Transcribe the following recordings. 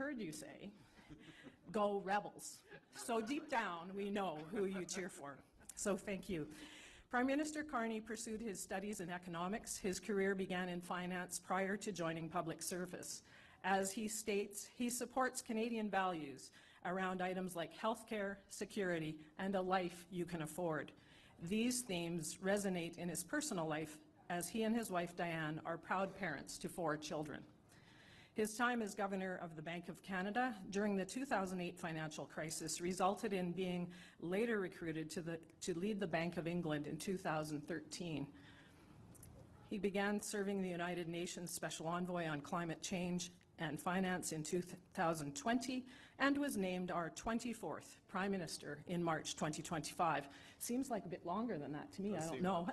heard you say, "Go Rebels." So deep down, we know who you cheer for. So thank you. Prime Minister Carney pursued his studies in economics. His career began in finance prior to joining public service. As he states, he supports Canadian values around items like healthcare, security, and a life you can afford. These themes resonate in his personal life, as he and his wife Diane are proud parents to 4 children. His time as Governor of the Bank of Canada during the 2008 financial crisis resulted in being later recruited to lead the Bank of England in 2013. He began serving the United Nations Special Envoy on Climate Change and Finance in 2020 and was named our 24th Prime Minister in March 2025. Seems like a bit longer than that to me, I don't know.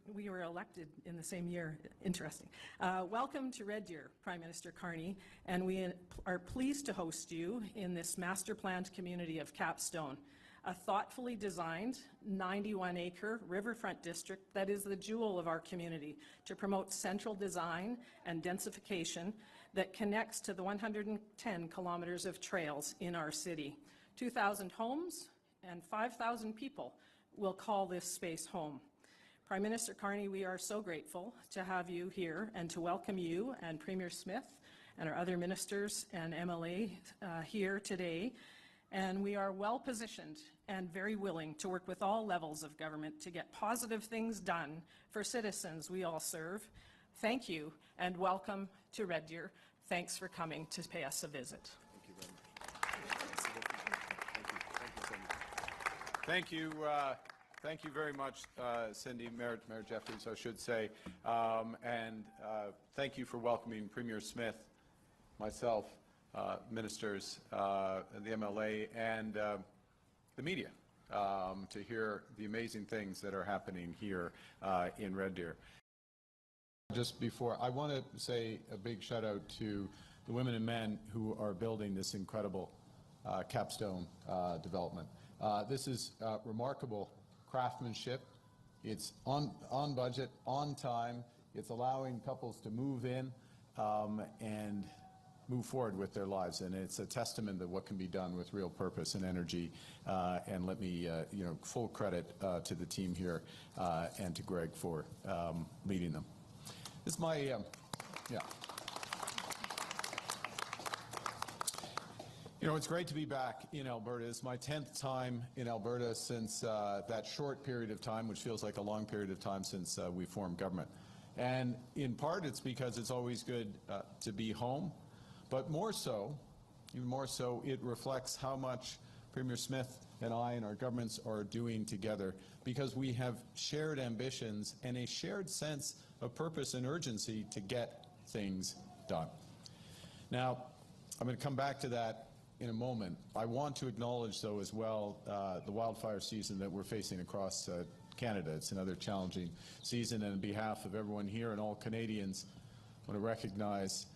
We were elected in the same year. Interesting. Welcome to Red Deer, Prime Minister Carney, and we are pleased to host you in this master-planned community of Capstone, a thoughtfully designed 91-acre riverfront district that is the jewel of our community to promote central design and densification that connects to the 110 kilometers of trails in our city. 2,000 homes and 5,000 people will call this space home. Prime Minister Carney, we are so grateful to have you here and to welcome you and Premier Smith and our other ministers and MLA here today. And we are well positioned and very willing to work with all levels of government to get positive things done for citizens we all serve. Thank you and welcome to Red Deer. Thanks for coming to pay us a visit. Thank you very much. Thank you. Thank you very much, Cindy, Mayor Jeffries, I should say, and thank you for welcoming Premier Smith, myself, ministers, the MLA, and the media to hear the amazing things that are happening here in Red Deer. Just before, I want to say a big shout out to the women and men who are building this incredible capstone development. This is remarkable craftsmanship. It's on budget, on time. It's allowing couples to move in and move forward with their lives, and it's a testament to what can be done with real purpose and energy. And let me, full credit to the team here and to Greg for leading them. This is my, it's great to be back in Alberta. It's my 10th time in Alberta since that short period of time, which feels like a long period of time since we formed government. And in part, it's because it's always good to be home. But more so, even more so, it reflects how much Premier Smith and I and our governments are doing together, because we have shared ambitions and a shared sense of purpose and urgency to get things done. Now, I'm going to come back to that in a moment. I want to acknowledge, though, as well, the wildfire season that we're facing across Canada. It's another challenging season, and on behalf of everyone here and all Canadians, I want to recognize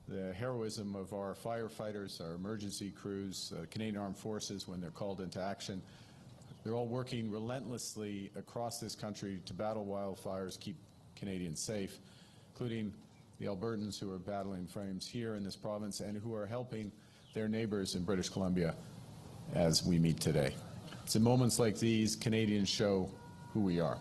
the heroism of our firefighters, our emergency crews, Canadian Armed Forces when they're called into action. They're all working relentlessly across this country to battle wildfires, keep Canadians safe, including the Albertans who are battling flames here in this province and who are helping their neighbours in British Columbia as we meet today. It's in moments like these Canadians show who we are.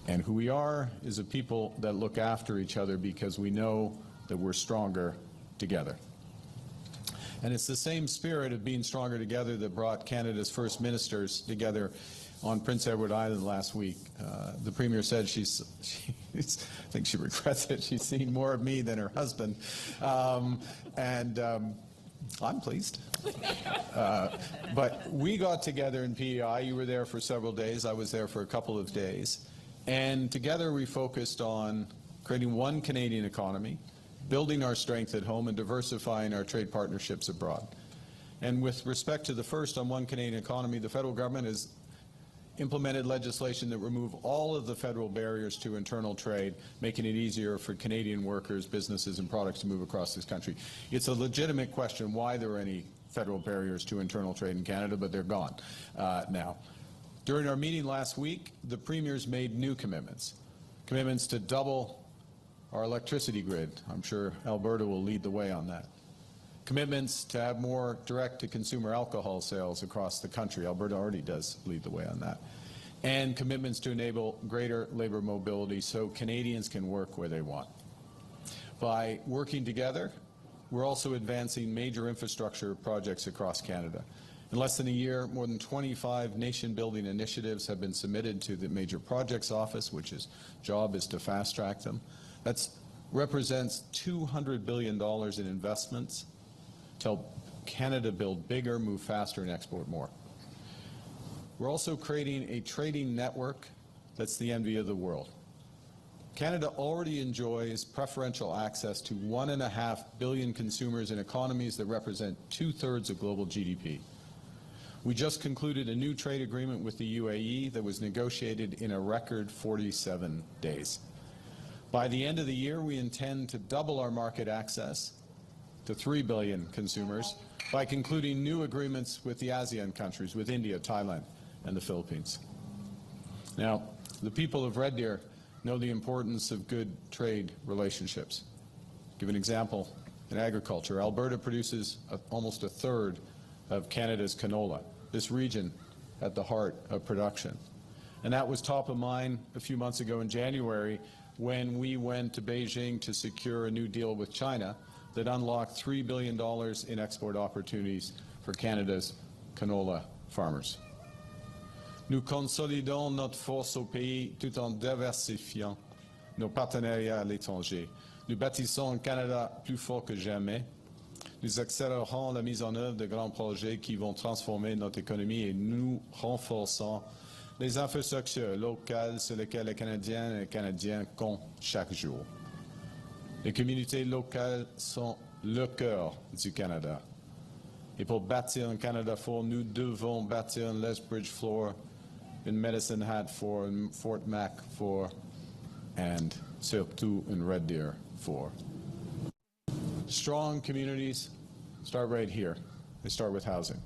And who we are is a people that look after each other because we know that we're stronger together. And it's the same spirit of being stronger together that brought Canada's first ministers together on Prince Edward Island last week. The Premier said I think she regrets it. She's seen more of me than her husband. I'm pleased. But we got together in PEI. You were there for several days. I was there for a couple of days. And together we focused on creating one Canadian economy, building our strength at home, and diversifying our trade partnerships abroad. And with respect to the first, on one Canadian economy, the federal government has implemented legislation that remove all of the federal barriers to internal trade, making it easier for Canadian workers, businesses, and products to move across this country. It's a legitimate question why there are any federal barriers to internal trade in Canada, but they're gone now. During our meeting last week, the premiers made new commitments to double our electricity grid. I'm sure Alberta will lead the way on that. Commitments to have more direct-to-consumer alcohol sales across the country. Alberta already does lead the way on that. And commitments to enable greater labour mobility so Canadians can work where they want. By working together, we're also advancing major infrastructure projects across Canada. In less than a year, more than 25 nation-building initiatives have been submitted to the Major Projects Office, which is job is to fast-track them. That represents $200 billion in investments to help Canada build bigger, move faster, and export more. We're also creating a trading network that's the envy of the world. Canada already enjoys preferential access to 1.5 billion consumers in economies that represent 2/3 of global GDP. We just concluded a new trade agreement with the UAE that was negotiated in a record 47 days. By the end of the year, we intend to double our market access to 3 billion consumers by concluding new agreements with the ASEAN countries, with India, Thailand, and the Philippines. Now, the people of Red Deer know the importance of good trade relationships. To give an example, in agriculture, Alberta produces almost 1/3 of Canada's canola, this region at the heart of production. And that was top of mind a few months ago in January when we went to Beijing to secure a new deal with China that unlocked $3 billion in export opportunities for Canada's canola farmers. Nous consolidons notre force au pays tout en diversifiant nos partenariats à l'étranger. Nous bâtissons un Canada plus fort que jamais. Nous accélérons la mise en œuvre de grands projets qui vont transformer notre économie et nous renforçons les infrastructures locales sur lesquelles les Canadiennes et les Canadiens comptent chaque jour. Les communautés locales sont le cœur du Canada. Et pour bâtir un Canada fort, nous devons bâtir un Lethbridge fort, une Medicine Hat fort, un Fort Mac fort, and surtout un Red Deer fort. Strong communities start right here. They start with housing.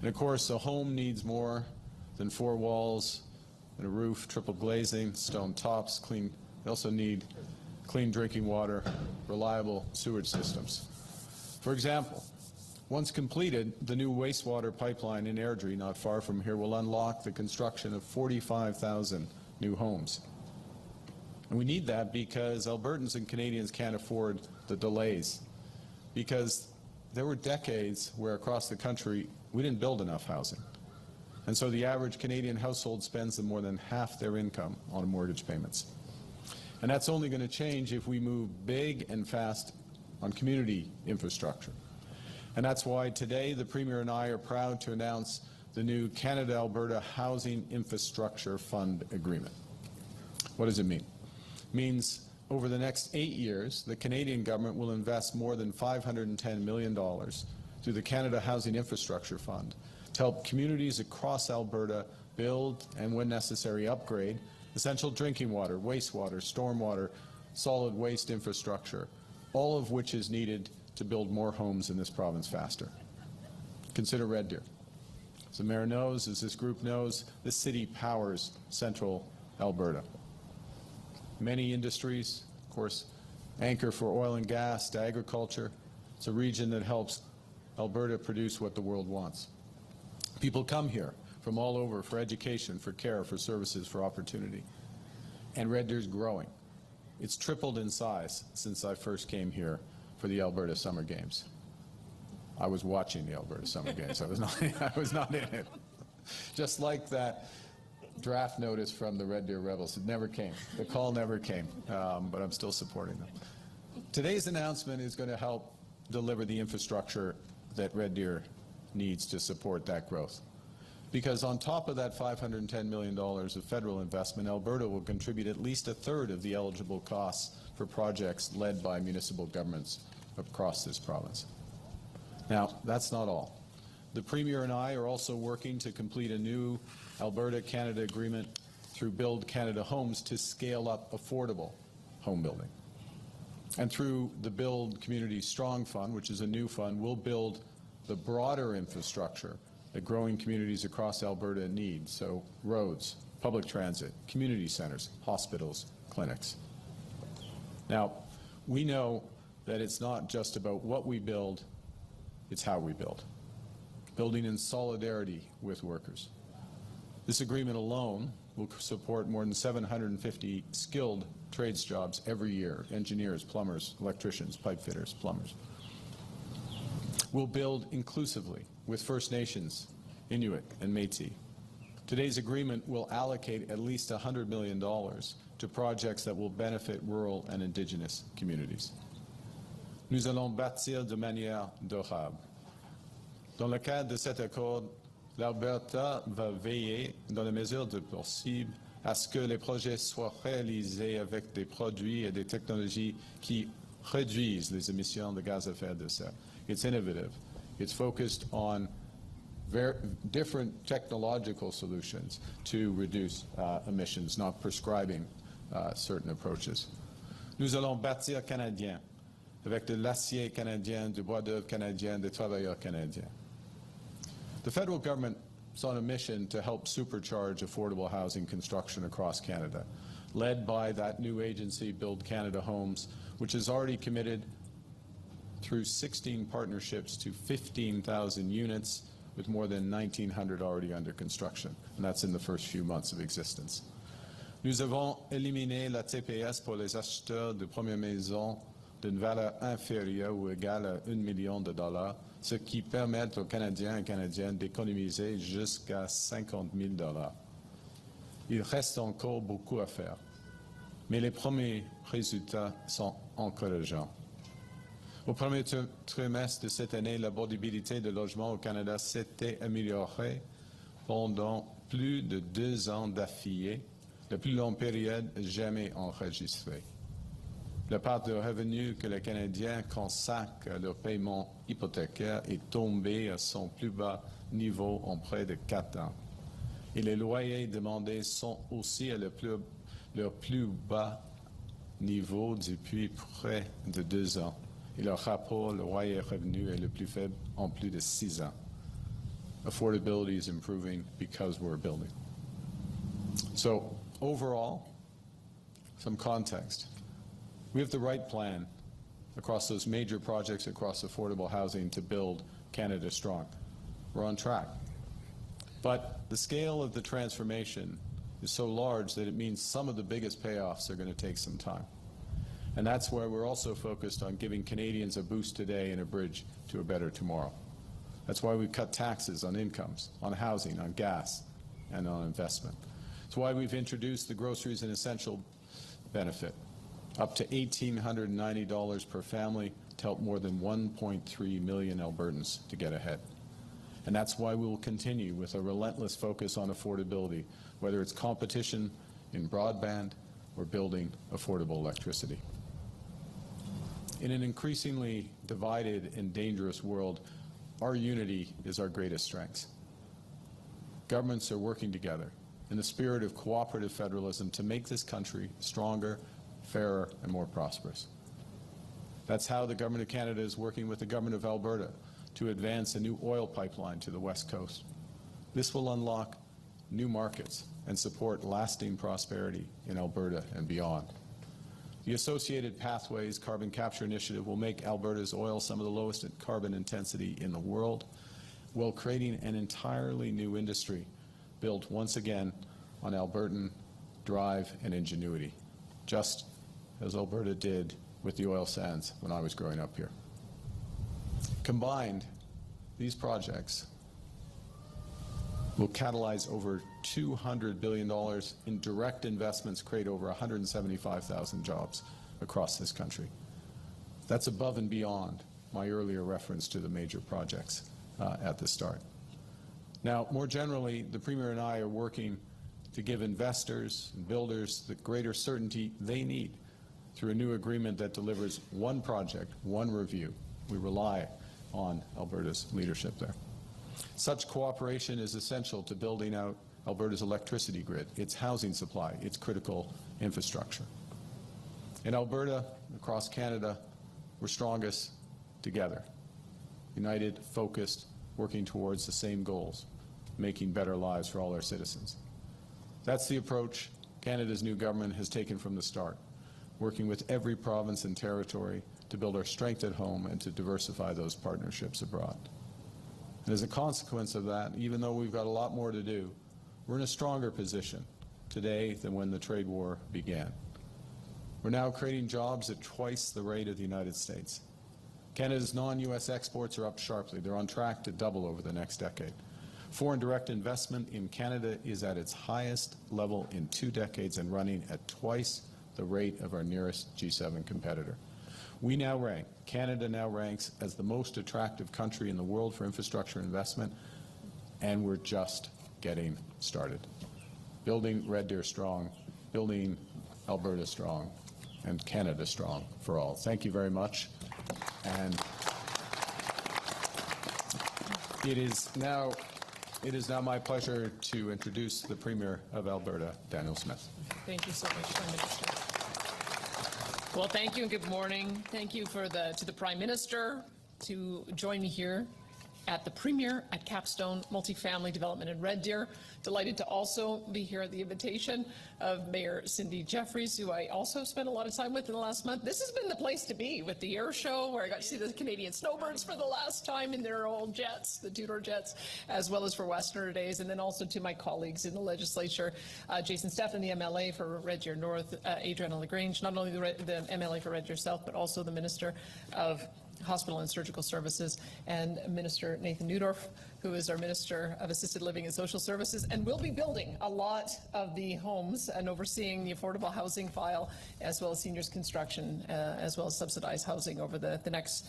And of course, a home needs more than 4 walls and a roof, triple glazing, stone tops, clean. They also need clean drinking water, reliable sewage systems. For example, once completed, the new wastewater pipeline in Airdrie, not far from here, will unlock the construction of 45,000 new homes. And we need that because Albertans and Canadians can't afford the delays, because there were decades where across the country we didn't build enough housing. And so the average Canadian household spends more than half their income on mortgage payments. And that's only going to change if we move big and fast on community infrastructure. And that's why today the Premier and I are proud to announce the new Canada-Alberta Housing Infrastructure Fund Agreement. What does it mean? It means over the next 8 years, the Canadian government will invest more than $510 million through the Canada Housing Infrastructure Fund to help communities across Alberta build and, when necessary, upgrade essential drinking water, wastewater, stormwater, solid waste infrastructure, all of which is needed to build more homes in this province faster. Consider Red Deer. As the Mayor knows, as this group knows, this city powers central Alberta. Many industries, of course, anchor for oil and gas to agriculture. It's a region that helps Alberta produce what the world wants. People come here from all over for education, for care, for services, for opportunity. And Red Deer's growing. It's tripled in size since I first came here for the Alberta Summer Games. I was watching the Alberta Summer Games. I was not in it. Just like that draft notice from the Red Deer Rebels. It never came. The call never came, but I'm still supporting them. Today's announcement is going to help deliver the infrastructure that Red Deer needs to support that growth. Because on top of that $510 million of federal investment, Alberta will contribute at least 1/3 of the eligible costs for projects led by municipal governments across this province. Now, that's not all. The Premier and I are also working to complete a new Alberta-Canada agreement through Build Canada Homes to scale up affordable home building. And through the Build Community Strong Fund, which is a new fund, we'll build the broader infrastructure that growing communities across Alberta need, so roads, public transit, community centres, hospitals, clinics. Now, we know that it's not just about what we build, it's how we build. Building in solidarity with workers. This agreement alone will support more than 750 skilled trades jobs every year: engineers, plumbers, electricians, pipe fitters, plumbers. We'll build inclusively with First Nations, Inuit, and Métis. Today's agreement will allocate at least $100 million to projects that will benefit rural and Indigenous communities. Nous allons bâtir de manière durable. Dans le cadre de cet accord, l'Alberta va veiller, dans la mesure du possible, à ce que les projets soient réalisés avec des produits et des technologies qui réduisent les émissions de gaz à effet de serre. It's innovative. It's focused on different technological solutions to reduce emissions, not prescribing certain approaches. Nous allons bâtir canadien, avec de l'acier canadien, du bois d'œuvre canadien, des travailleurs canadiens. The federal government is on a mission to help supercharge affordable housing construction across Canada, led by that new agency, Build Canada Homes, which has already committed through 16 partnerships to 15,000 units, with more than 1,900 already under construction, and that's in the first few months of existence. Nous avons éliminé la TPS pour les acheteurs de première maison d'une valeur inférieure ou égale à $1 million, ce qui permet aux Canadiens et Canadiennes d'économiser jusqu'à $50 000. Il reste encore beaucoup à faire, mais les premiers résultats sont encourageants. Au premier trimestre de cette année, l'abordabilité de logement au Canada s'était améliorée pendant plus de 2 ans d'affilée, la plus longue période jamais enregistrée. La part de revenus que les Canadiens consacrent à leur paiement hypothécaire est tombée à son plus bas niveau en près de 4 ans. Et les loyers demandés sont aussi à leur plus bas niveau depuis près de 2 ans. Et leur rapport, le loyer-revenu, est le plus faible en plus de 6 ans. Affordability is improving because we're building. So, overall, some context. We have the right plan across those major projects across affordable housing to build Canada strong. We're on track. But the scale of the transformation is so large that it means some of the biggest payoffs are going to take some time. And that's where we're also focused on giving Canadians a boost today and a bridge to a better tomorrow. That's why we've cut taxes on incomes, on housing, on gas, and on investment. It's why we've introduced the groceries and essential benefit, up to $1,890 per family to help more than 1.3 million Albertans to get ahead. And that's why we will continue with a relentless focus on affordability, whether it's competition in broadband or building affordable electricity. In an increasingly divided and dangerous world, our unity is our greatest strength. Governments are working together in the spirit of cooperative federalism to make this country stronger, fairer, and more prosperous. That's how the Government of Canada is working with the Government of Alberta to advance a new oil pipeline to the West Coast. This will unlock new markets and support lasting prosperity in Alberta and beyond. The Associated Pathways Carbon Capture Initiative will make Alberta's oil some of the lowest in carbon intensity in the world, while creating an entirely new industry built once again on Albertan drive and ingenuity, just as Alberta did with the oil sands when I was growing up here. Combined, these projects will catalyze over $200 billion in direct investments, create over 175,000 jobs across this country. That's above and beyond my earlier reference to the major projects at the start. Now, more generally, the Premier and I are working to give investors and builders the greater certainty they need through a new agreement that delivers one project, one review. We rely on Alberta's leadership there. Such cooperation is essential to building out Alberta's electricity grid, its housing supply, its critical infrastructure. In Alberta, across Canada, we're strongest together, united, focused, working towards the same goals, making better lives for all our citizens. That's the approach Canada's new government has taken from the start. working with every province and territory to build our strength at home and to diversify those partnerships abroad. And as a consequence of that, even though we've got a lot more to do, we're in a stronger position today than when the trade war began. We're now creating jobs at twice the rate of the United States. Canada's non-U.S. exports are up sharply. They're on track to double over the next decade. Foreign direct investment in Canada is at its highest level in 2 decades and running at twice the rate of our nearest G7 competitor. Canada now ranks as the most attractive country in the world for infrastructure investment, and we're just getting started. Building Red Deer strong, building Alberta strong, and Canada strong for all. Thank you very much. And it is now my pleasure to introduce the Premier of Alberta, Daniel Smith. Thank you so much, Prime Minister. Well, thank you and good morning. Thank you to the Prime Minister to join me here at the Premier at Capstone Multifamily Development in Red Deer. Delighted to also be here at the invitation of Mayor Cindy Jeffries, who I also spent a lot of time with in the last month. This has been the place to be with the air show, where I got to see the Canadian snowbirds for the last time in their old jets, the two-door jets, as well as for Westerner Days, and then also to my colleagues in the legislature, Jason Steffen, the MLA for Red Deer North, Adriana LaGrange, not only the MLA for Red Deer South, but also the Minister of Hospital and Surgical Services, and Minister Nathan Neudorf, who is our Minister of Assisted Living and Social Services, and will be building a lot of the homes and overseeing the affordable housing file, as well as seniors construction, as well as subsidized housing over the next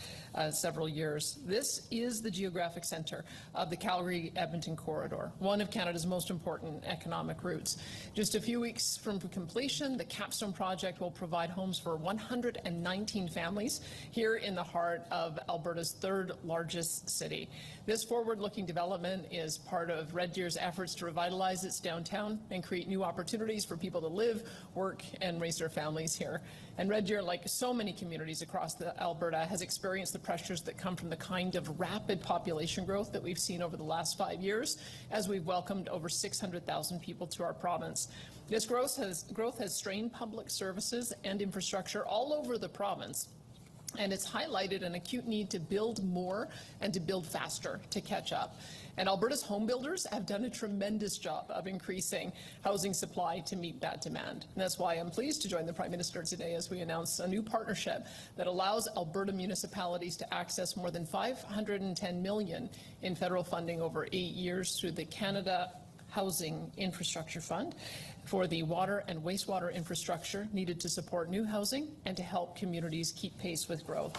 several years. This is the geographic centre of the Calgary-Edmonton corridor, one of Canada's most important economic routes. Just a few weeks from completion, the Capstone project will provide homes for 119 families here in the heart of Alberta's third largest city. This forward-looking development is part of Red Deer's efforts to revitalize its downtown and create new opportunities for people to live, work, and raise their families here. And Red Deer, like so many communities across Alberta, has experienced the pressures that come from the kind of rapid population growth that we've seen over the last 5 years, as we've welcomed over 600,000 people to our province. This growth has strained public services and infrastructure all over the province, and it's highlighted an acute need to build more and to build faster to catch up. And Alberta's home builders have done a tremendous job of increasing housing supply to meet that demand. And that's why I'm pleased to join the Prime Minister today as we announce a new partnership that allows Alberta municipalities to access more than $510 million in federal funding over 8 years through the Canada Housing Infrastructure Fund for the water and wastewater infrastructure needed to support new housing and to help communities keep pace with growth.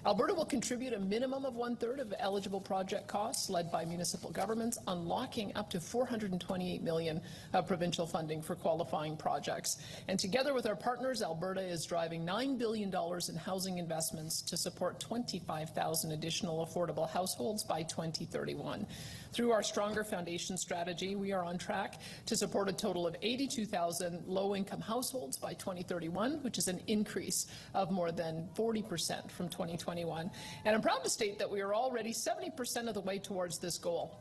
Alberta will contribute a minimum of 1/3 of eligible project costs led by municipal governments, unlocking up to $428 million of provincial funding for qualifying projects. And together with our partners, Alberta is driving $9 billion in housing investments to support 25,000 additional affordable households by 2031. Through our Stronger Foundation strategy, we are on track to support a total of 82,000 low-income households by 2031, which is an increase of more than 40% from 2021. And I'm proud to state that we are already 70% of the way towards this goal.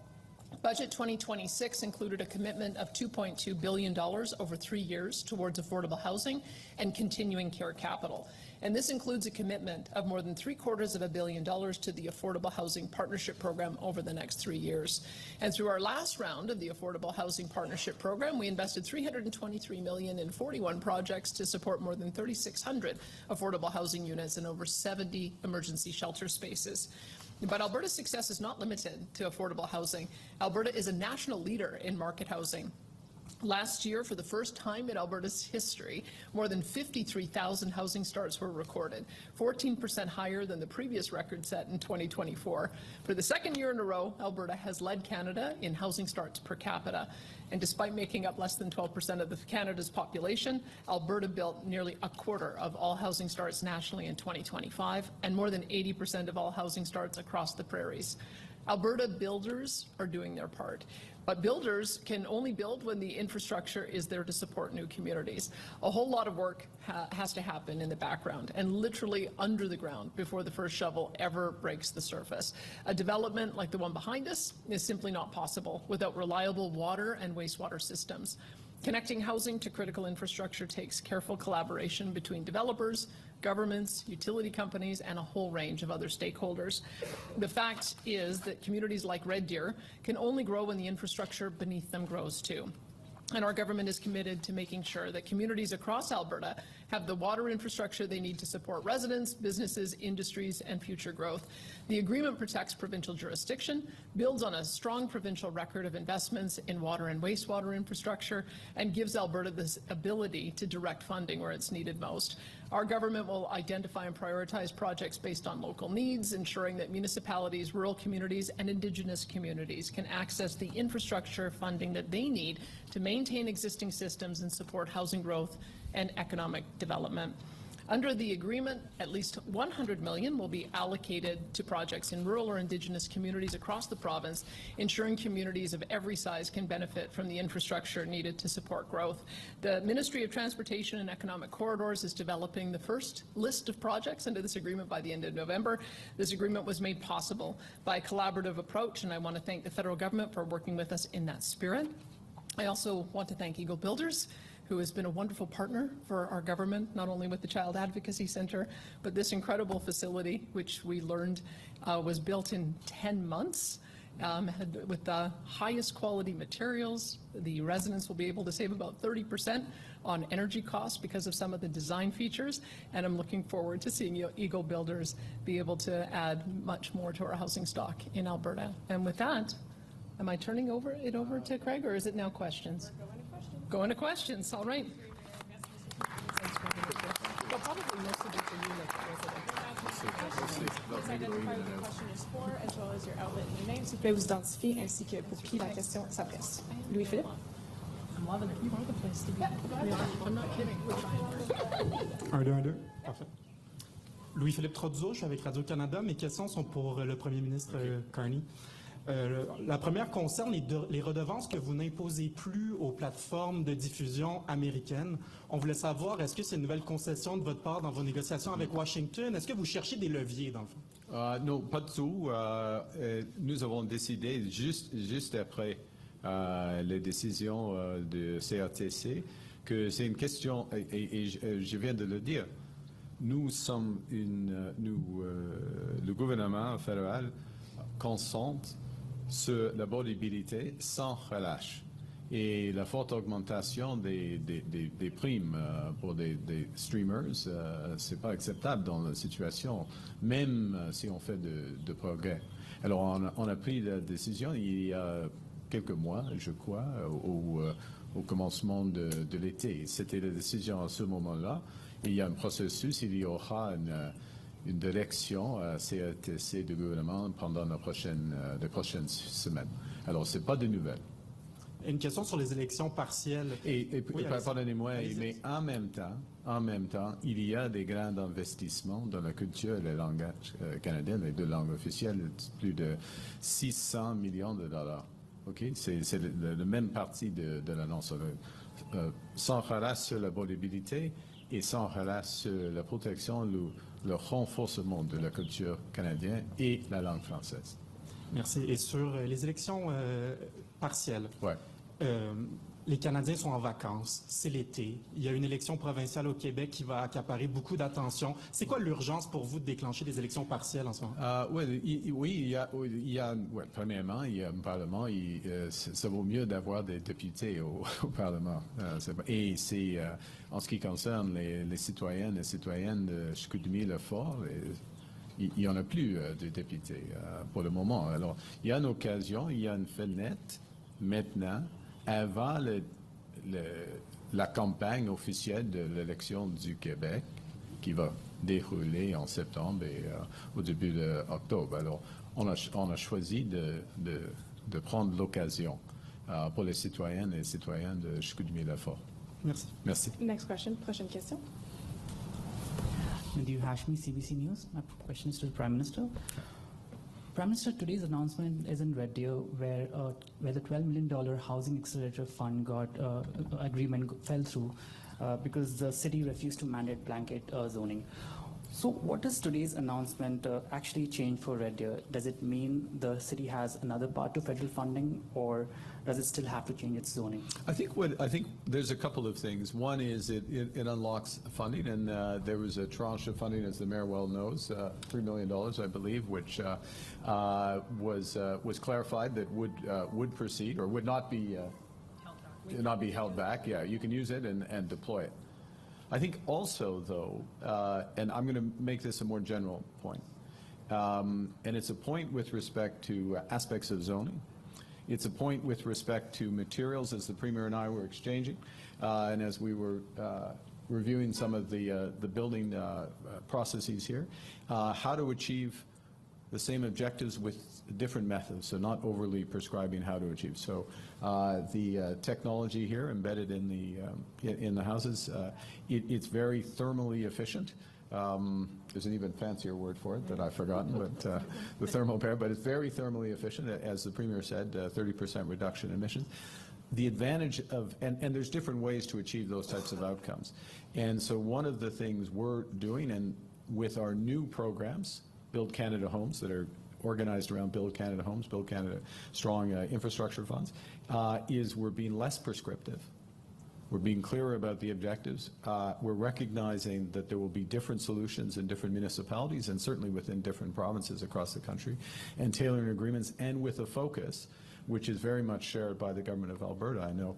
Budget 2026 included a commitment of $2.2 billion over 3 years towards affordable housing and continuing care capital. And this includes a commitment of more than $750 million to the Affordable Housing Partnership Program over the next 3 years. And through our last round of the Affordable Housing Partnership Program, we invested $323 million in 41 projects to support more than 3,600 affordable housing units and over 70 emergency shelter spaces. But Alberta's success is not limited to affordable housing. Alberta is a national leader in market housing. Last year, for the first time in Alberta's history, more than 53,000 housing starts were recorded, 14% higher than the previous record set in 2024. For the second year in a row, Alberta has led Canada in housing starts per capita. And despite making up less than 12% of Canada's population, Alberta built nearly a quarter of all housing starts nationally in 2025 and more than 80% of all housing starts across the prairies. Alberta builders are doing their part. But builders can only build when the infrastructure is there to support new communities. A whole lot of work has to happen in the background and literally under the ground before the first shovel ever breaks the surface. A development like the one behind us is simply not possible without reliable water and wastewater systems. Connecting housing to critical infrastructure takes careful collaboration between developers, governments, utility companies, and a whole range of other stakeholders. The fact is that communities like Red Deer can only grow when the infrastructure beneath them grows too. And our government is committed to making sure that communities across Alberta have the water infrastructure they need to support residents, businesses, industries, and future growth. The agreement protects provincial jurisdiction, builds on a strong provincial record of investments in water and wastewater infrastructure, and gives Alberta this ability to direct funding where it's needed most. Our government will identify and prioritize projects based on local needs, ensuring that municipalities, rural communities, and Indigenous communities can access the infrastructure funding that they need to maintain existing systems and support housing growth and economic development. Under the agreement, at least $100 million will be allocated to projects in rural or Indigenous communities across the province, ensuring communities of every size can benefit from the infrastructure needed to support growth. The Ministry of Transportation and Economic Corridors is developing the first list of projects under this agreement by the end of November. This agreement was made possible by a collaborative approach, and I want to thank the federal government for working with us in that spirit. I also want to thank Eagle Builders, who has been a wonderful partner for our government, not only with the Child Advocacy Centre, but this incredible facility, which we learned was built in 10 months with the highest quality materials. The residents will be able to save about 30% on energy costs because of some of the design features, and I'm looking forward to seeing Eagle Builders be able to add much more to our housing stock in Alberta. And with that, am I turning it over to Craig, or is it now questions? Going to questions, all right. Well, probably most of it for you, Please identify what the question is for, as well as your outlet and your name. S'il vous plaît, vous identifier ainsi que pour qui la question s'adresse. Louis-Philippe. I'm loving it. You are the place to be. I'm not kidding. We're trying. 1, 2, 1, 2. Parfait. Louis-Philippe Trotteau, je suis avec Radio-Canada. Mes questions sont pour le premier ministre Carney. La première concerne les redevances que vous n'imposez plus aux plateformes de diffusion américaines. On voulait savoir, est-ce que c'est une nouvelle concession de votre part dans vos négociations avec Washington? Est-ce que vous cherchez des leviers, dans le fond? Non, pas du tout. Nous avons décidé, juste après les décisions de CRTC, que c'est une question, et je viens de le dire, nous sommes le gouvernement fédéral concentre sur l'abordabilité sans relâche. Et la forte augmentation des primes pour des streamers, c'est pas acceptable dans la situation, même si on fait de progrès. Alors on a pris la décision il y a quelques mois, je crois, au commencement de l'été. C'était la décision à ce moment-là. Il y a un processus, il y aura une direction CRTC du gouvernement pendant les prochaines semaines. Alors, ce n'est pas de nouvelles. Une question sur les élections partielles. Oui, pardonnez-moi, mais en même temps, il y a des grands investissements dans la culture et le langage canadien, les deux langues officielles, plus de 600 millions de dollars. Okay? C'est le même parti de l'annonce. Sans relâche sur la volabilité et sans relâche sur la protection, le renforcement de la culture canadienne et la langue française. Merci. Et sur les élections partielles, ouais. Les Canadiens sont en vacances, c'est l'été, il y a une élection provinciale au Québec qui va accaparer beaucoup d'attention. C'est quoi l'urgence pour vous de déclencher des élections partielles en ce moment? Premièrement, il y a un Parlement, ça vaut mieux d'avoir des députés au Parlement. Et c'est, en ce qui concerne les citoyennes et citoyennes de Chicoutimi-le-Fort, il n'y en a plus de députés pour le moment. Alors, il y a une occasion, il y a une fenêtre maintenant, avant la campagne officielle de l'élection du Québec, qui va dérouler en septembre et au début d'octobre. Alors, on a choisi de prendre l'occasion pour les citoyennes et citoyens de Chicoutimi-le-Fort. Merci. Merci. Next question. Prochaine question. Madhu Hashmi, CBC News. My question is to the Prime Minister. Prime Minister, today's announcement is in Red Deer, where the $12 million housing accelerator fund agreement fell through because the city refused to mandate blanket zoning. So what does today's announcement actually change for Red Deer? Does it mean the city has another part to federal funding, or does it still have to change its zoning? I think there's a couple of things. One is it unlocks funding, and there was a tranche of funding, as the mayor well knows, $3 million, I believe, which was clarified that would proceed or would not be held back. Yeah, you can use it and deploy it. I think also, though, and I'm going to make this a more general point, and it's a point with respect to aspects of zoning. It's a point with respect to materials, as the Premier and I were exchanging, and as we were reviewing some of the building processes here, how to achieve the same objectives with different methods, so not overly prescribing how to achieve. So the technology here embedded in the houses, it's very thermally efficient. There's an even fancier word for it that I've forgotten, but the thermal pair, but it's very thermally efficient, as the Premier said, 30% reduction in emissions. The advantage of, and there's different ways to achieve those types of outcomes. And so one of the things we're doing, and with our new programs, Build Canada Homes, that are organized around Build Canada Homes, Build Canada Strong infrastructure funds, is we're being less prescriptive. We're being clearer about the objectives. We're recognizing that there will be different solutions in different municipalities and certainly within different provinces across the country, and tailoring agreements, and with a focus which is very much shared by the government of Alberta. I know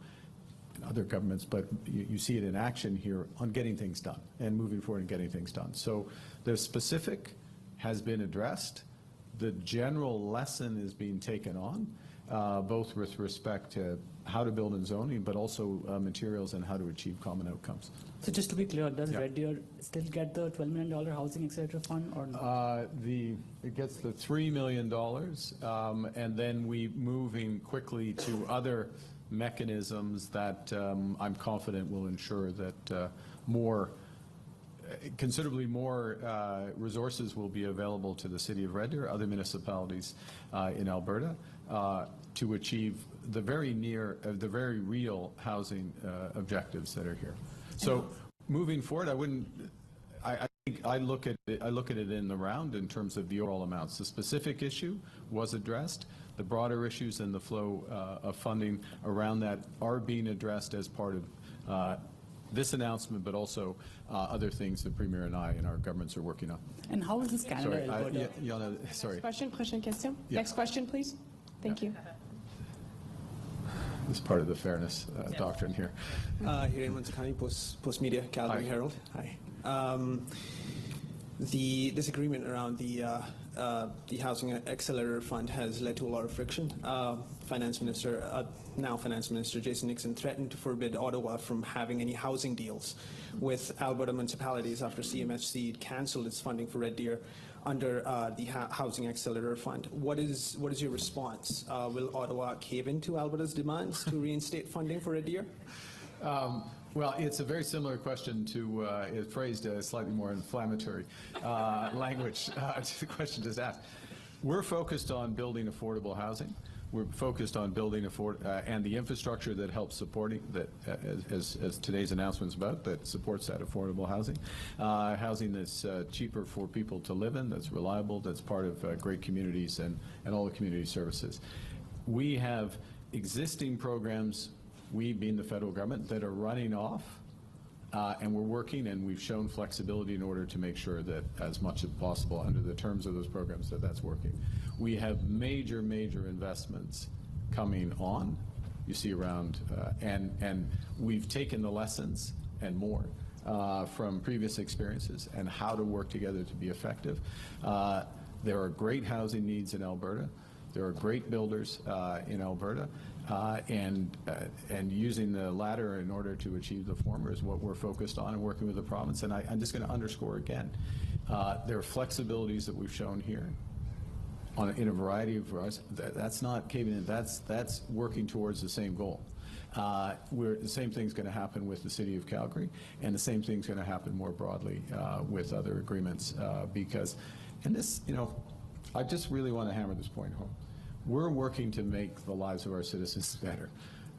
other governments, but you see it in action here on getting things done and moving forward and getting things done. So the specific has been addressed. The general lesson is being taken on, both with respect to how to build and zoning, but also materials and how to achieve common outcomes. So just to be clear, does Red Deer still get the $12 million housing accelerator fund or not? It gets the $3 million, and then we moving quickly to other mechanisms that I'm confident will ensure that considerably more resources will be available to the City of Red Deer, other municipalities in Alberta, to achieve the very real housing objectives that are here. So moving forward, I think I look at it in the round in terms of the overall amounts. The specific issue was addressed. The broader issues and the flow of funding around that are being addressed as part of this announcement, but also other things the Premier and I and our governments are working on. And how is this Canada? Sorry, sorry. Next question, prochaine question. Yeah. Next question, please. Thank you. This is part of the fairness doctrine here. Hiren Manzakani, Post Media, Calgary Hi. Herald. Hi. The disagreement around the Housing Accelerator Fund has led to a lot of friction. Finance Minister, now Finance Minister Jason Nixon, threatened to forbid Ottawa from having any housing deals with Alberta municipalities after CMHC cancelled its funding for Red Deer under the Housing Accelerator Fund. What is your response? Will Ottawa cave into Alberta's demands to reinstate funding for Red Deer? Well, it's a very similar question to, it phrased a slightly more inflammatory language to the question just asked. We're focused on building affordable housing. We're focused on building and the infrastructure that helps supporting that, as today's announcement's about, that supports that affordable housing. Housing that's cheaper for people to live in, that's reliable, that's part of great communities and all the community services. We have existing programs, we being the federal government, that are running off, and we're working, and we've shown flexibility in order to make sure that as much as possible under the terms of those programs that's working. We have major investments coming on, you see around, and we've taken the lessons and more from previous experiences and how to work together to be effective. There are great housing needs in Alberta. There are great builders in Alberta, and using the latter in order to achieve the former is what we're focused on and working with the province. And I'm just going to underscore again, there are flexibilities that we've shown here in a variety of us. That's not caving in. That's working towards the same goal. The same thing's going to happen with the City of Calgary, and the same thing's going to happen more broadly with other agreements because, and this, I just really want to hammer this point home. We're working to make the lives of our citizens better.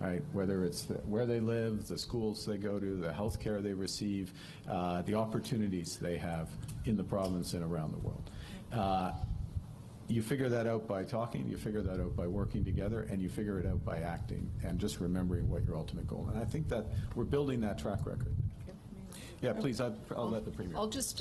right? Whether it's where they live, the schools they go to, the health care they receive, the opportunities they have in the province and around the world. You figure that out by talking, you figure that out by working together, and you figure it out by acting and just remembering what your ultimate goal is. And I think that we're building that track record. Yeah, please, I'll let the Premier. I'll just,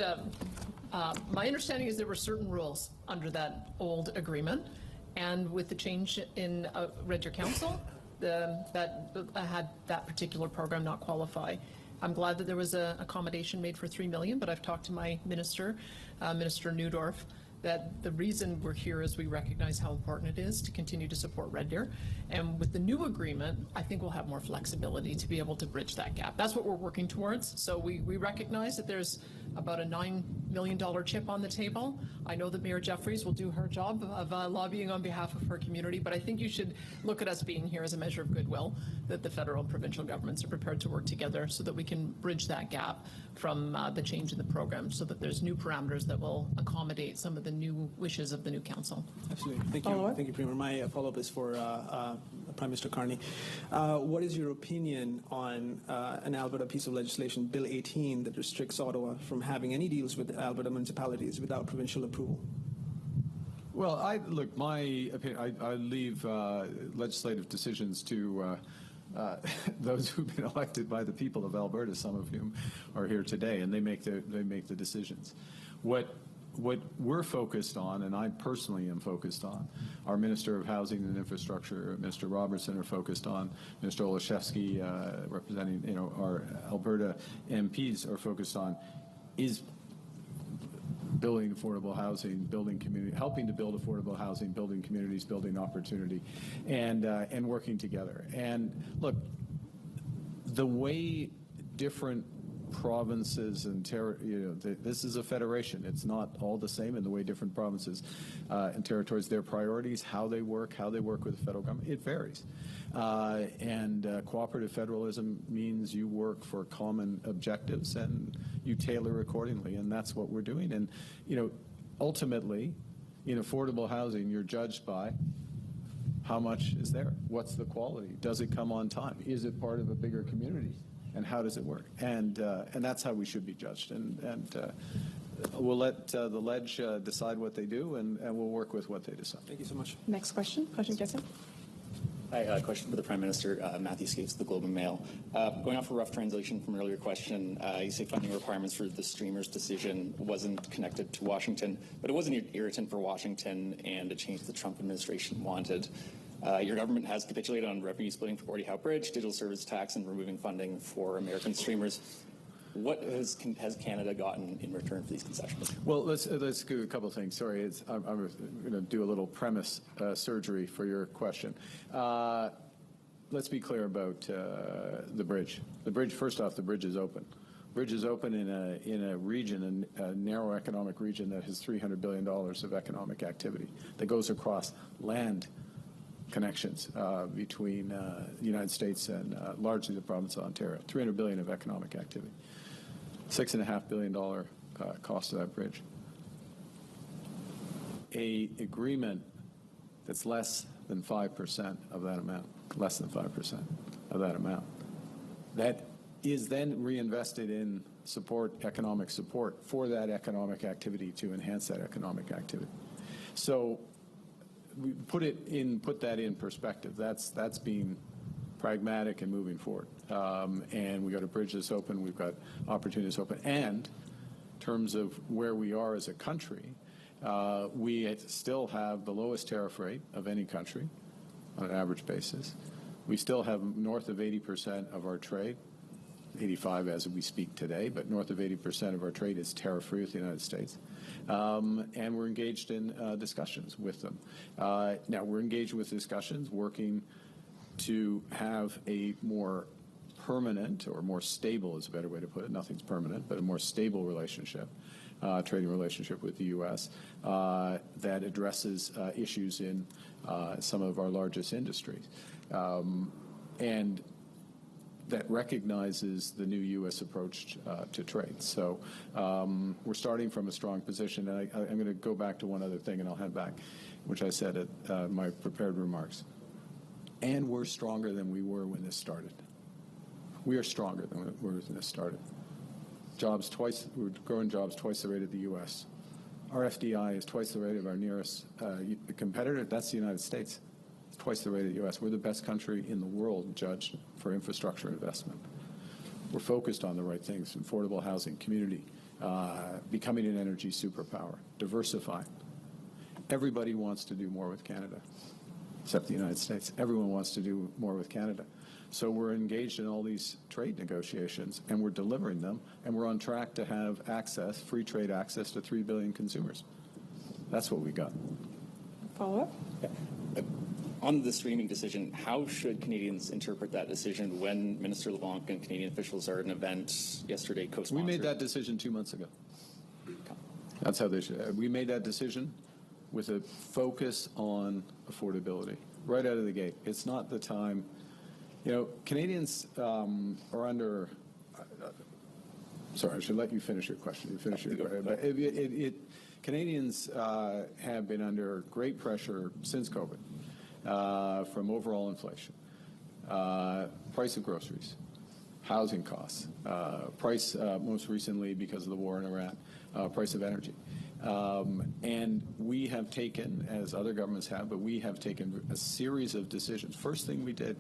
my understanding is there were certain rules under that old agreement, and with the change in Red Deer Council, that had that particular program not qualify. I'm glad that there was an accommodation made for $3 million, but I've talked to my minister, Minister Neudorf, that the reason we're here is we recognize how important it is to continue to support Red Deer. And with the new agreement, I think we'll have more flexibility to be able to bridge that gap. That's what we're working towards. So we recognize that there's about a $9 million chip on the table. I know that Mayor Jeffries will do her job of lobbying on behalf of her community, but I think you should look at us being here as a measure of goodwill, that the federal and provincial governments are prepared to work together so that we can bridge that gap from the change in the program, so that there's new parameters that will accommodate some of the new wishes of the new council. Absolutely. Thank you. Thank you, Premier. My follow-up is for Prime Minister Carney. What is your opinion on an Alberta piece of legislation, Bill 18, that restricts Ottawa from having any deals with Alberta municipalities without provincial approval? Well, look, my opinion, I leave legislative decisions to those who've been elected by the people of Alberta, some of whom are here today, and they make the decisions. What we're focused on, and I personally am focused on, our Minister of Housing and Infrastructure, Mr. Robertson, are focused on, Mr. Olszewski, representing our Alberta MPs, are focused on, is building affordable housing, building community, helping to build affordable housing, building communities, building opportunity, and working together. And look, the way different provinces and this is a federation. It's not all the same in the way different provinces and territories, their priorities, how they work with the federal government, it varies. Cooperative federalism means you work for common objectives and you tailor accordingly, and that's what we're doing. And ultimately, in affordable housing, you're judged by how much is there, what's the quality, does it come on time, is it part of a bigger community, and how does it work? And that's how we should be judged. And we'll let the ledge decide what they do, and we'll work with what they decide. Thank you so much. Next question. Question Getson. Hi, question for the Prime Minister, Matthew Skates, the Globe and Mail. Going off a rough translation from an earlier question, you say funding requirements for the streamers decision wasn't connected to Washington, but it was an irritant for Washington and a change the Trump administration wanted. Your government has capitulated on revenue splitting for Gordie Howe Bridge, digital service tax, and removing funding for American streamers. What has Canada gotten in return for these concessions? Well, let's do a couple of things. Sorry, I'm going to do a little premise surgery for your question. Let's be clear about the bridge. The bridge, first off, the bridge is open. Bridge is open in a region, a narrow economic region that has $300 billion of economic activity that goes across land connections between the United States and largely the province of Ontario. $300 billion of economic activity. $6.5 billion cost of that bridge. A agreement that's less than 5% of that amount, less than 5% of that amount, that is then reinvested in economic support for that economic activity to enhance that economic activity. So we put that in perspective. That's being pragmatic and moving forward. And we've got a bridge that's open, we've got opportunities open. And in terms of where we are as a country, we still have the lowest tariff rate of any country on an average basis. We still have north of 80% of our trade, 85 as we speak today, but north of 80% of our trade is tariff-free with the United States. And we're engaged in discussions with them. Now, we're engaged with discussions, working to have a more permanent, or more stable is a better way to put it, nothing's permanent, but a more stable relationship, trading relationship with the U.S. That addresses issues in some of our largest industries. And that recognizes the new U.S. approach to trade. So we're starting from a strong position. And I'm going to go back to one other thing, and I'll head back, which I said at my prepared remarks. And we're stronger than we were when this started. We are stronger than we were when this started. We're growing jobs twice the rate of the U.S. Our FDI is twice the rate of our nearest competitor. That's the United States. It's twice the rate of the U.S. We're the best country in the world judged for infrastructure investment. We're focused on the right things: affordable housing, community, becoming an energy superpower, diversifying. Everybody wants to do more with Canada, except the United States. Everyone wants to do more with Canada. So we're engaged in all these trade negotiations, and we're delivering them, and we're on track to have access, free trade access to 3 billion consumers. That's what we got. Follow-up? On the streaming decision, how should Canadians interpret that decision when Minister LeBlanc and Canadian officials are at an event yesterday co-sponsored? We made that decision 2 months ago. That's how they should. We made that decision with a focus on affordability right out of the gate. It's not the time. You know, Canadians are under. Sorry, I should let you finish your question. You finish your question. But Canadians have been under great pressure since COVID from overall inflation, price of groceries, housing costs, price most recently because of the war in Iran, price of energy. And we have taken, as other governments have, but we have taken a series of decisions. First thing we did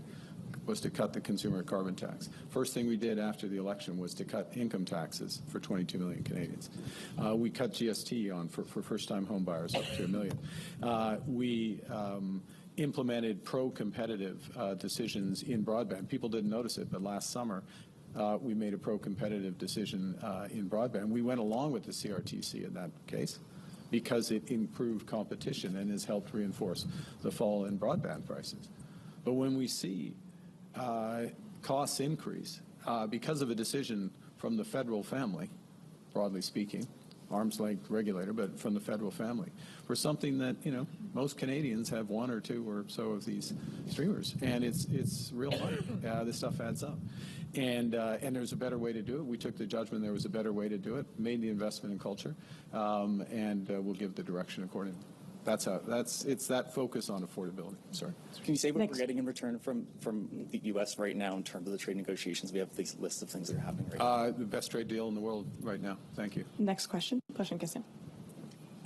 was to cut the consumer carbon tax. First thing we did after the election was to cut income taxes for 22 million Canadians. We cut GST on for first-time home buyers up to $1 million. We implemented pro-competitive decisions in broadband. People didn't notice it, but last summer we made a pro-competitive decision in broadband. We went along with the CRTC in that case because it improved competition and has helped reinforce the fall in broadband prices. But when we see costs increase because of a decision from the federal family, broadly speaking, arm's length regulator, but from the federal family, for something that, you know, most Canadians have one or two or so of these streamers, and it's real money. This stuff adds up, and there's a better way to do it. We took the judgment there was a better way to do it, made the investment in culture, and we'll give the direction accordingly. It's that focus on affordability. Sorry. Can you say what we're getting in return from the U.S. right now in terms of the trade negotiations? We have these lists of things that are happening right now. The best trade deal in the world right now. Thank you. Next question. Prochaine question.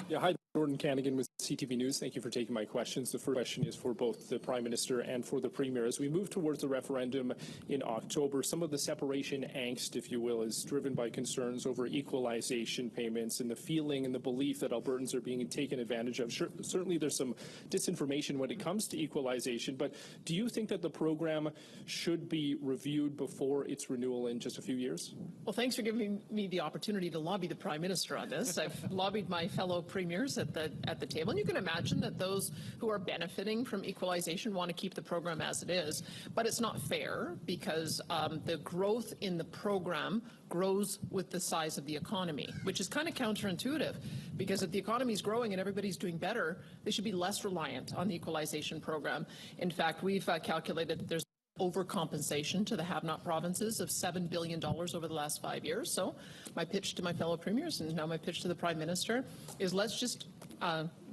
Yeah, hi, Jordan Canigan with CTV News. Thank you for taking my questions. The first question is for both the Prime Minister and for the Premier. As we move towards the referendum in October, some of the separation angst, if you will, is driven by concerns over equalization payments and the feeling and the belief that Albertans are being taken advantage of. Certainly there's some disinformation when it comes to equalization, but do you think that the program should be reviewed before its renewal in just a few years? Well, thanks for giving me the opportunity to lobby the Prime Minister on this. I've lobbied my fellow premiers at the table, and you can imagine that those who are benefiting from equalization want to keep the program as it is, but it's not fair because the growth in the program grows with the size of the economy, which is kind of counterintuitive, because if the economy is growing and everybody's doing better, they should be less reliant on the equalization program. In fact, we've calculated that there's overcompensation to the have-not provinces of $7 billion over the last 5 years. So my pitch to my fellow premiers, and now my pitch to the Prime Minister, is let's just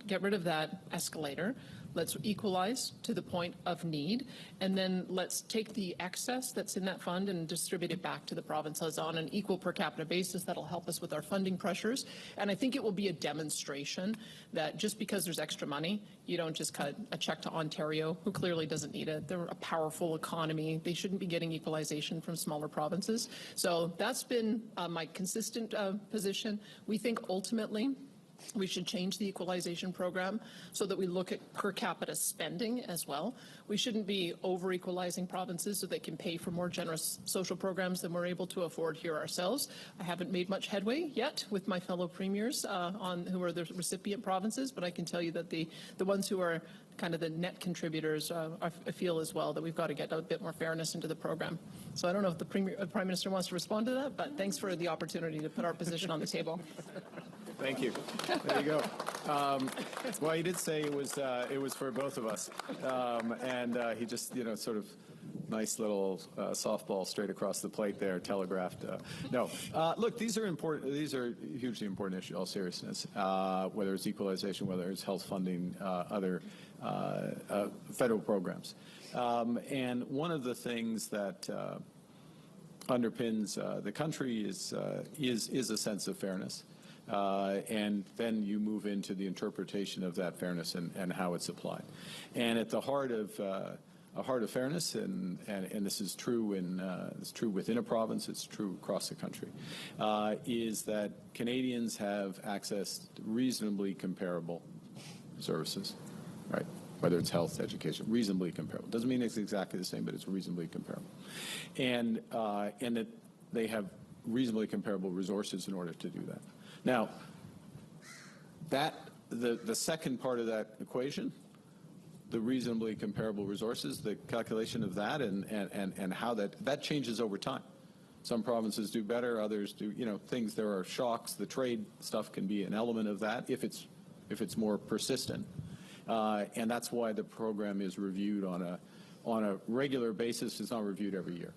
get rid of that escalator. Let's equalize to the point of need, and then let's take the excess that's in that fund and distribute it back to the provinces on an equal per capita basis. That'll help us with our funding pressures. And I think it will be a demonstration that just because there's extra money, you don't just cut a check to Ontario, who clearly doesn't need it. They're a powerful economy. They shouldn't be getting equalization from smaller provinces. So that's been my consistent position. We think ultimately we should change the equalization program so that we look at per capita spending as well. We shouldn't be over-equalizing provinces so they can pay for more generous social programs than we're able to afford here ourselves. I haven't made much headway yet with my fellow premiers on who are the recipient provinces, but I can tell you that the ones who are kind of the net contributors I feel as well that we've got to get a bit more fairness into the program. So I don't know if the Prime Minister wants to respond to that, but thanks for the opportunity to put our position on the table. Thank you. There you go. Well, he did say it was for both of us, and he just sort of nice little softball straight across the plate there, telegraphed. No, look, these are important. These are hugely important issues. All seriousness, whether it's equalization, whether it's health funding, other federal programs, and one of the things that underpins the country is a sense of fairness. And then you move into the interpretation of that fairness and how it's applied. And at the heart of fairness, and this is true it's true within a province, it's true across the country, is that Canadians have access to reasonably comparable services, right? Whether it's health, education, reasonably comparable. Doesn't mean it's exactly the same, but it's reasonably comparable, and that they have reasonably comparable resources in order to do that. Now, the second part of that equation, the reasonably comparable resources, the calculation of that, and how that changes over time. Some provinces do better, others do. Things. There are shocks. The trade stuff can be an element of that if it's more persistent, and that's why the program is reviewed on a regular basis. It's not reviewed every year,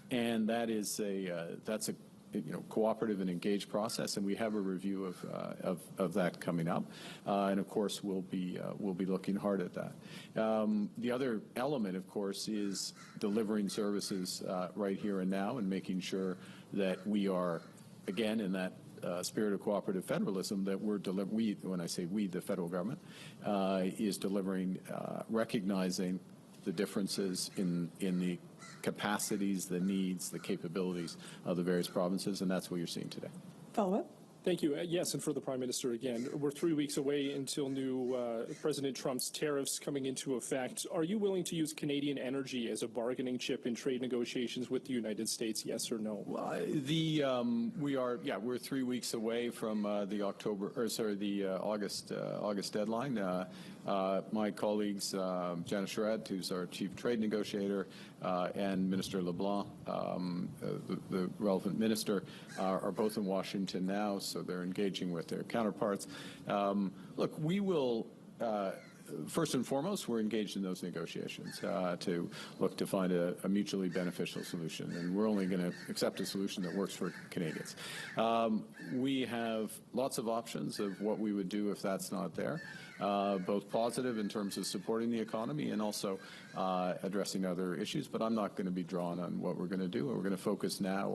and that's a cooperative and engaged process, and we have a review of that coming up, and of course we'll be looking hard at that. The other element, of course, is delivering services right here and now, and making sure that we are, again, in that spirit of cooperative federalism, that when I say we, the federal government, is delivering, recognizing the differences in the capacities, the needs, the capabilities of the various provinces, and that's what you're seeing today. Follow-up? Thank you. Yes, and for the Prime Minister again, we're 3 weeks away until new President Trump's tariffs coming into effect. Are you willing to use Canadian energy as a bargaining chip in trade negotiations with the United States, yes or no? Well, we're 3 weeks away from the August deadline. My colleagues, Janice Charette, who's our chief trade negotiator, and Minister LeBlanc, the relevant minister, are both in Washington now, so they're engaging with their counterparts. Look, we will, first and foremost, we're engaged in those negotiations to look to find a mutually beneficial solution, and we're only going to accept a solution that works for Canadians. We have lots of options of what we would do if that's not there, both positive in terms of supporting the economy and also addressing other issues, but I'm not going to be drawn on what we're going to do. We're going to focus now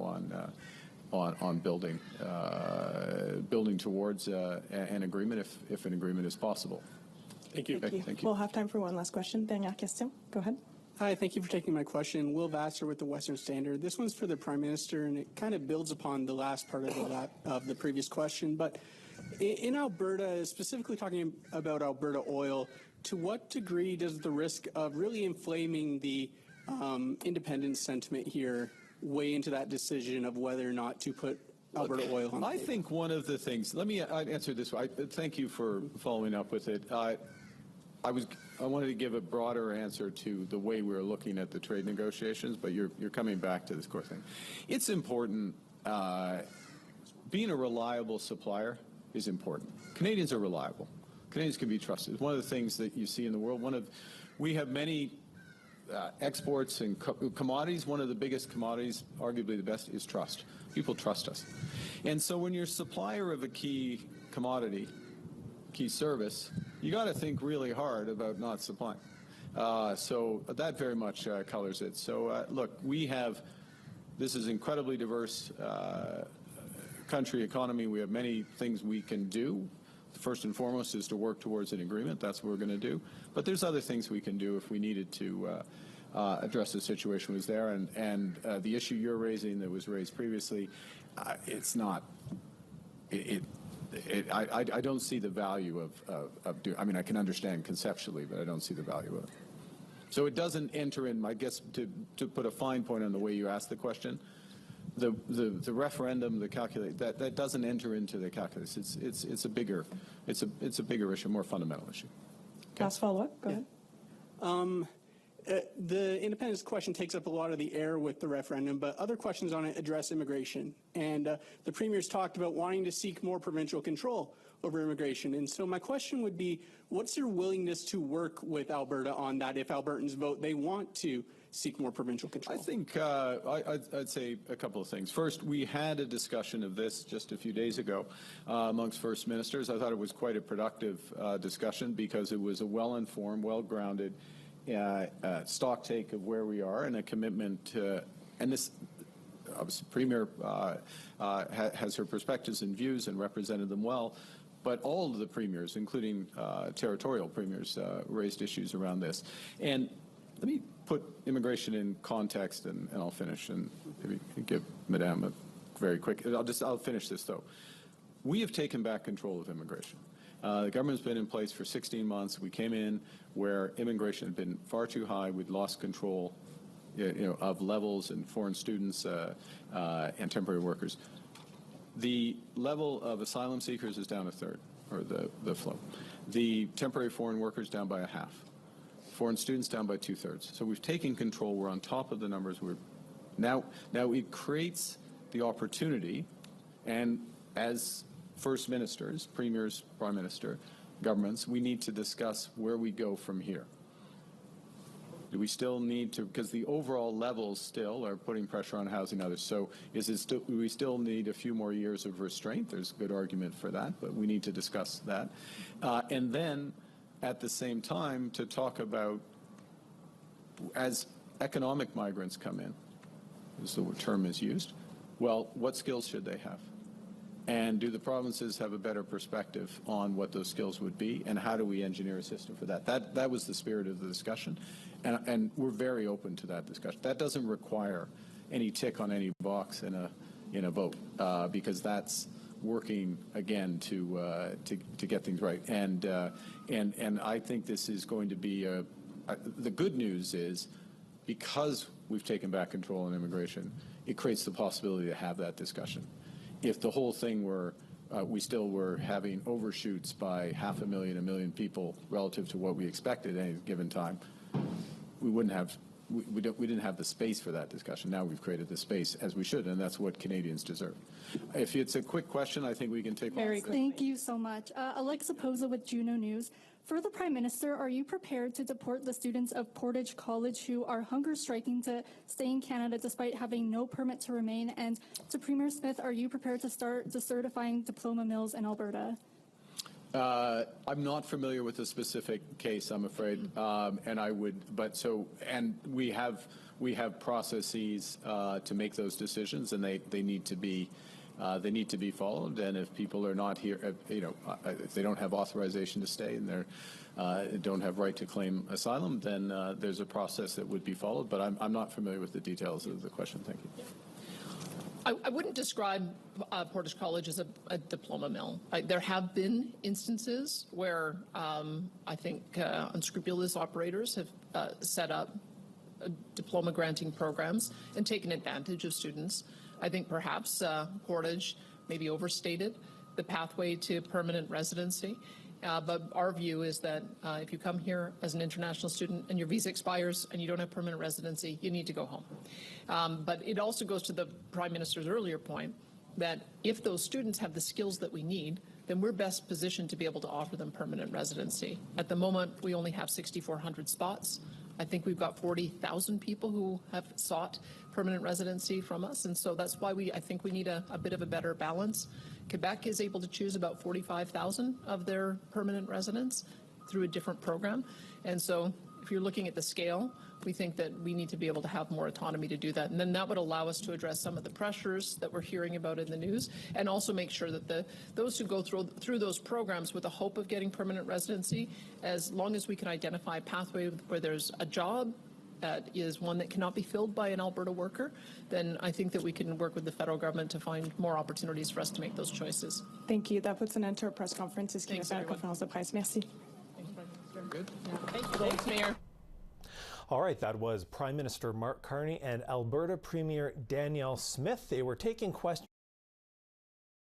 on building towards an agreement if an agreement is possible. Thank you. Thank you. Thank you. We'll have time for one last question. Dernière question. Go ahead. Hi, thank you for taking my question. Will Vassar with the Western Standard. This one's for the Prime Minister, and it kind of builds upon the last part of the previous question. But in Alberta, specifically talking about Alberta oil, to what degree does the risk of really inflaming the independence sentiment here weigh into that decision of whether or not to put Alberta oil on the table? I think one of the things, let me answer this way. Thank you for following up with it. I wanted to give a broader answer to the way we're looking at the trade negotiations, but you're coming back to this core thing. It's important. Being a reliable supplier is important. Canadians are reliable. Canadians can be trusted. It's one of the things that you see in the world. We have many exports and commodities. One of the biggest commodities, arguably the best, is trust. People trust us. And so when you're a supplier of a key commodity, key service, you got to think really hard about not supplying. So that very much colors it. So look, this is incredibly diverse country, economy. We have many things we can do. First and foremost is to work towards an agreement. That's what we're going to do. But there's other things we can do if we needed to address the situation was there. And the issue you're raising that was raised previously, it's not. I don't see the value of doing. I mean, I can understand conceptually, but I don't see the value of it. So it doesn't enter in. I guess to put a fine point on the way you asked the question, the referendum, the calculate that doesn't enter into the calculus. It's a bigger issue, more fundamental issue. Okay. Last follow-up. Go ahead. the independence question takes up a lot of the air with the referendum, but other questions on it address immigration. And the Premier's talked about wanting to seek more provincial control over immigration. And so my question would be, what's your willingness to work with Alberta on that if Albertans vote they want to seek more provincial control? I think I'd say a couple of things. First, we had a discussion of this just a few days ago amongst First Ministers. I thought it was quite a productive discussion because it was a well-informed, well-grounded stock take of where we are and a commitment to, and this obviously Premier has her perspectives and views and represented them well, but all of the premiers, including territorial premiers, raised issues around this. And let me put immigration in context, and I'll finish, and maybe give Madame a very quick. I'll finish this though. We have taken back control of immigration. The government's been in place for 16 months. We came in where immigration had been far too high. We'd lost control, of levels and foreign students and temporary workers. The level of asylum seekers is down a third, or the flow. The temporary foreign workers down by a half. Foreign students down by 2/3. So we've taken control. We're on top of the numbers. Now it creates the opportunity, and as First Ministers, Premiers, Prime Minister, governments, we need to discuss where we go from here. Do we still need to, because the overall levels still are putting pressure on housing and others, so do we still need a few more years of restraint? There's a good argument for that, but we need to discuss that. And then, at the same time, to talk about, as economic migrants come in, as the term is used, well, what skills should they have? And do the provinces have a better perspective on what those skills would be, and how do we engineer a system for that? That was the spirit of the discussion, and we're very open to that discussion. That doesn't require any tick on any box in a vote, because that's working again to get things right. And I think this is going to be the good news is, because we've taken back control in immigration, it creates the possibility to have that discussion. If the whole thing were, we still were having overshoots by 500,000, 1 million people relative to what we expected at any given time, we wouldn't have, we didn't have the space for that discussion. Now we've created the space, as we should, and that's what Canadians deserve. If it's a quick question, I think we can take Very quick. Thank you so much. Alexa Poza with Juno News. For the Prime Minister, are you prepared to deport the students of Portage College who are hunger striking to stay in Canada despite having no permit to remain? And to Premier Smith, are you prepared to start decertifying diploma mills in Alberta? I'm not familiar with the specific case, I'm afraid, and I would, and we have processes to make those decisions, and they need to be followed. And if people are not here, if they don't have authorization to stay and they don't have right to claim asylum, then there's a process that would be followed. But I'm not familiar with the details of the question. Thank you. I wouldn't describe Portage College as a diploma mill. There have been instances where I think unscrupulous operators have set up diploma granting programs and taken advantage of students. I think perhaps Portage maybe overstated the pathway to permanent residency. But our view is that if you come here as an international student and your visa expires and you don't have permanent residency, you need to go home. But it also goes to the Prime Minister's earlier point that if those students have the skills that we need, then we're best positioned to be able to offer them permanent residency. At the moment, we only have 6,400 spots. I think we've got 40,000 people who have sought permanent residency from us, and so that's why I think we need a bit of a better balance. Quebec is able to choose about 45,000 of their permanent residents through a different program, and so if you're looking at the scale, we think that we need to be able to have more autonomy to do that, and then that would allow us to address some of the pressures that we're hearing about in the news, and also make sure that those who go through those programs with the hope of getting permanent residency, as long as we can identify a pathway where there's a job that is one that cannot be filled by an Alberta worker, then I think that we can work with the federal government to find more opportunities for us to make those choices. Thank you. That puts an end to our press conference. Thanks, conférence de presse. Merci. Good. Thank you. Thanks, Mayor. All right, that was Prime Minister Mark Carney and Alberta Premier Danielle Smith. They were taking questions